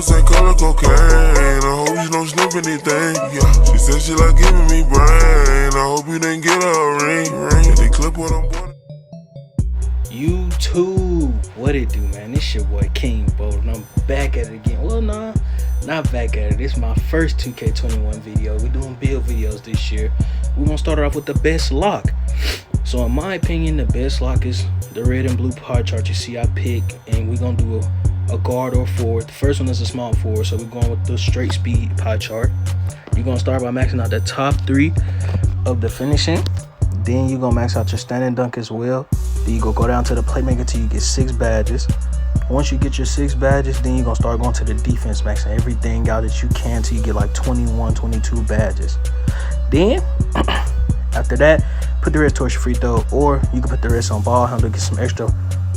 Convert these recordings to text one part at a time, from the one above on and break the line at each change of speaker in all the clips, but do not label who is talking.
100% color cocaine. I hope you don't sniff anything. Yeah, she said she like giving me brain. I hope you didn't get her a ring. Did they clip what I'm boy?
YouTube, what it do, man? It's your boy King Bold, and I'm back at it again. Well, nah, not back at it. This is my first 2K21 video. We're doing build videos this year. We're gonna start off with the best lock. So in my opinion, the best lock is the red and blue pie chart you see I pick, and we're gonna do a guard or forward. The first one is a small forward, so we're going with the straight speed pie chart. You're gonna start by maxing out the top 3 of the finishing. Then you're gonna max out your standing dunk as well. Then you go down to the playmaker till you get 6 badges. Once you get your 6 badges, then you're gonna start going to the defense, maxing everything out that you can till you get like 21, 22 badges. Then after that, put the rest towards your free throw, or you can put the rest on ball handle, get some extra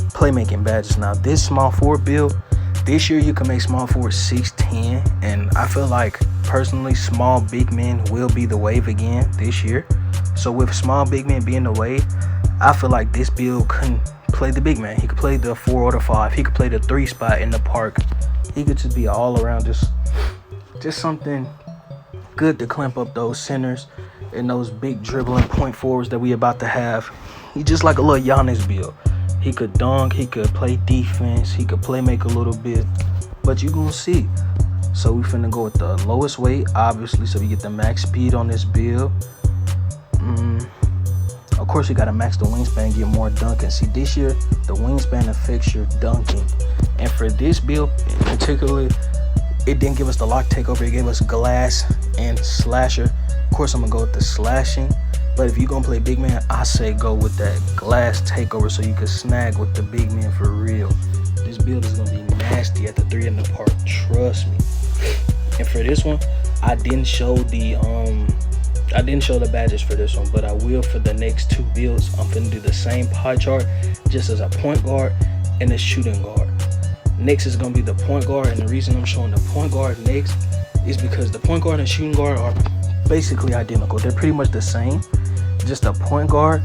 playmaking badges. Now this small forward build, this year you can make small forward 6'10", and I feel like personally small big men will be the wave again this year. So with small big men being the wave, I feel like this build couldn't play the big man. He could play the 4 or the 5. He could play the 3 spot in the park. He could just be all around just something good to clamp up those centers and those big dribbling point forwards that we about to have. He just like a little Giannis build. He could dunk, he could play defense, he could play make a little bit, but you gonna see. So we finna go with the lowest weight, obviously, so we get the max speed on this build. Of course, you gotta max the wingspan, get more dunking. See, this year, the wingspan affects your dunking. And for this build in particular, it didn't give us the lock takeover, it gave us glass and slasher. Of course, I'm gonna go with the slashing. But if you're gonna play big man, I say go with that glass takeover so you can snag with the big man for real. This build is gonna be nasty at the 3 in the park, trust me. And for this one, I didn't show the badges for this one, but I will for the next 2 builds. I'm gonna do the same pie chart just as a point guard and a shooting guard. Next is gonna be the point guard, and the reason I'm showing the point guard next is because the point guard and shooting guard are basically identical. They're pretty much the same. Just a point guard.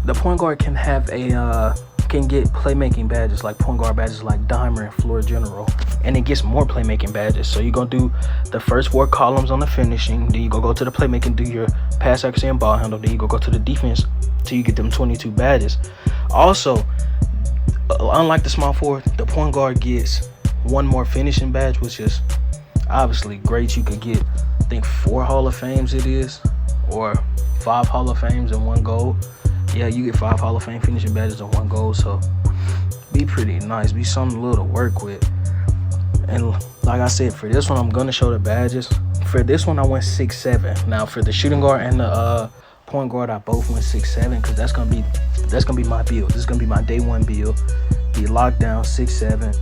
The point guard can have can get playmaking badges like point guard badges like Dimer and Floor General, and it gets more playmaking badges. So you're gonna do the first 4 columns on the finishing, then you go to the playmaking, do your pass accuracy and ball handle, then you go to the defense till you get them 22 badges. Also, unlike the small forward, the point guard gets 1 more finishing badge, which is obviously great. You could get, I think, 4 Hall of Fames it is, or 5 Hall of Fames and 1 gold. Yeah, you get 5 Hall of Fame finishing badges and 1 gold, so be pretty nice, be something little to work with. And like I said, for this one, I'm gonna show the badges. For this one, I went 6'7". Now for the shooting guard and the point guard, I both went 6'7", because that's gonna be my build. This is gonna be my day 1 build. Be locked down 6'7".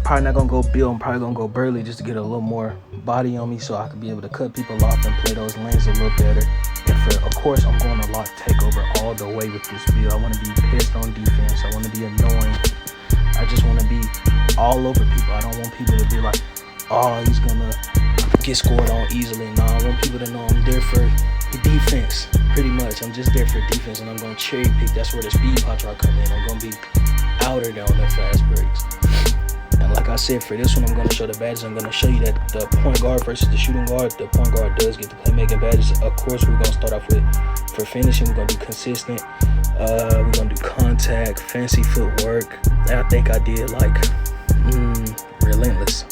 Probably not gonna go build. I'm probably gonna go Burley just to get a little more body on me, so I can be able to cut people off and play those lanes a little better. And of course, I'm going to lock takeover all the way with this build. I want to be pissed on defense. I want to be annoying. I just want to be all over people. I don't want people to be like, oh, he's gonna get scored on easily. No, I want people to know I'm there for defense. Pretty much, I'm just there for defense, and I'm gonna cherry pick. That's where the speed pop chart come in. I'm gonna be outer there on the fast breaks. And like I said, for this one, I'm going to show the badges. I'm going to show you that the point guard versus the shooting guard, the point guard does get the playmaking badges. Of course, we're going to start off with, for finishing, we're going to do consistent. We're going to do contact, fancy footwork. And I think I did like relentless.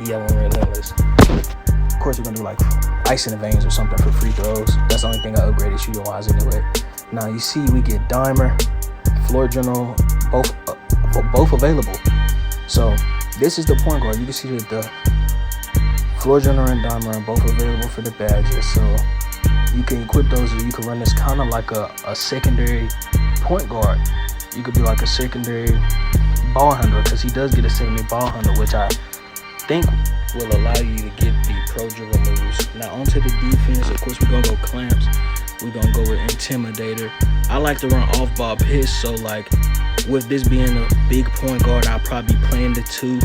Yeah, I went relentless. Of course, we're going to do like ice in the veins or something for free throws. That's the only thing I upgraded shooting-wise anyway. Now, you see we get Dimer, Floor General, both available. So this is the point guard. You can see that the Floor General and Dimer are both available for the badges. So you can equip those, or you can run this kind of like a secondary point guard. You could be like a secondary ball handler, because he does get a secondary ball handler, which I think will allow you to get the pro dribble moves. Now onto the defense. Of course, we're gonna go clamps. We're gonna go with intimidator. I like to run off ball piss, so like with this being a big point guard, I'll probably be playing the 2,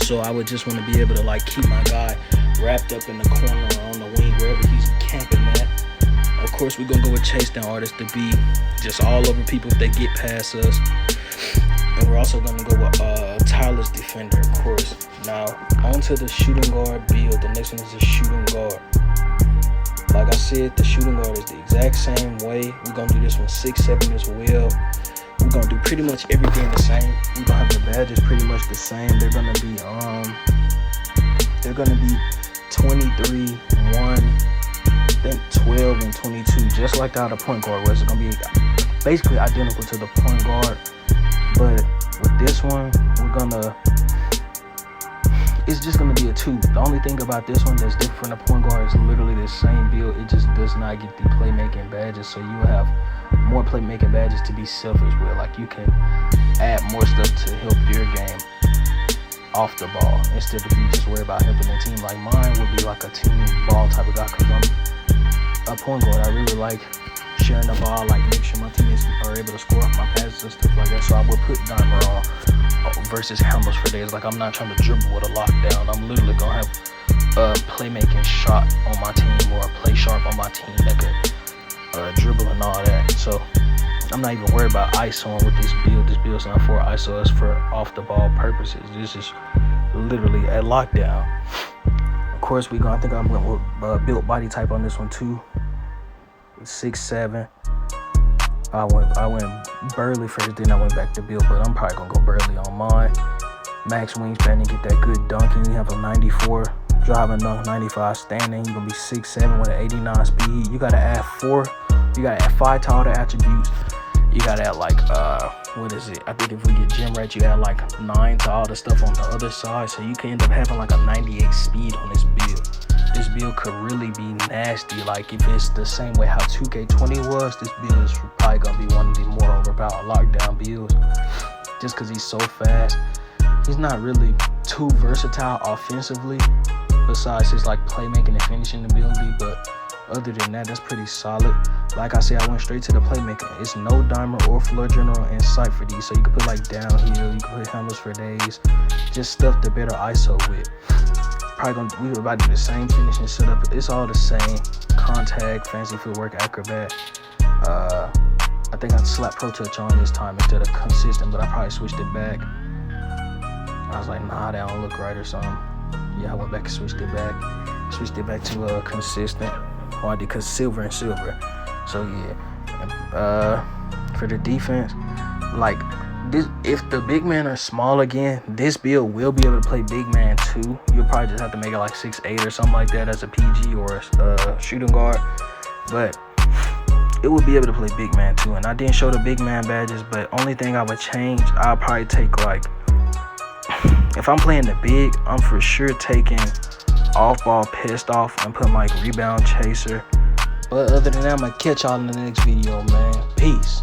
so I would just want to be able to like keep my guy wrapped up in the corner or on the wing, wherever he's camping at. Of course, we're gonna go with chase down artists to be just all over people if they get past us. And we're also gonna go with tireless defender, of course. Now, onto the shooting guard build. The next one is the shooting guard. Like I said, the shooting guard is the exact same way. We're gonna do this one 6'7" as well. We're gonna do pretty much everything the same. We're gonna have the badges pretty much the same. They're gonna be 23, 1, I think 12 and 22, just like how the point guard was. It's gonna be basically identical to the point guard, but with this one, it's just gonna be a 2. The only thing about this one that's different from the point guard is literally the same build. It just does not get the playmaking badges, so you have more playmaking badges to be selfish with. Like, you can add more stuff to help your game off the ball instead of you just worry about helping the team. Like, mine would be like a team ball type of guy, because I'm a point guard. I really like sharing the ball, like make sure my teammates are able to score off my passes and stuff like that. So I would put Dimer on versus handles for days. Like, I'm not trying to dribble with a lockdown. I'm literally gonna have a playmaking shot on my team, or a play sharp on my team that could dribble and all that. So I'm not even worried about ISOing with this build. This build's not for ISO, it's for off the ball purposes. This is literally a lockdown. Of course, I think I'm going with built body type on this one too. 6'7". I went Burley first, then I went back to build, but I'm probably gonna go Burley on mine. Max wingspan and get that good dunking. You have a 94 driving dunk, 95 standing. You're gonna be 6'7" with an 89 speed. You gotta add 4. You gotta add 5 to all the attributes. You gotta add like what is it? I think if we get gym right, you add like 9 to all the stuff on the other side, so you can end up having like a 98 speed on this build. This build could really be nasty. Like, if it's the same way how 2K20 was, this build is probably gonna be one of the more overpowered lockdown builds, just because he's so fast. He's not really too versatile offensively, besides his like playmaking and finishing ability, but other than that, that's pretty solid. Like I said, I went straight to the playmaking. It's no dimer or floor general in sight for these, so you can put like downhill, you can put handles for days, just stuff to better ISO with. We were about to do the same finishing setup. It's all the same. Contact, fancy footwork, acrobat. I think I slapped Pro Touch on this time instead of consistent, but I probably switched it back. I was like, nah, that don't look right or something. Yeah, I went back and switched it back. Switched it back to consistent. Why? Because silver and silver. So yeah. For the defense, like this, if the big men are small again, this build will be able to play big man too. You'll probably just have to make it like 6'8" or something like that as a PG or a shooting guard. But it would be able to play big man too. And I didn't show the big man badges, but only thing I would change, I'll probably take like, if I'm playing the big, I'm for sure taking off ball pissed off and putting like rebound chaser. But other than that, I'm gonna catch y'all in the next video, man. Peace.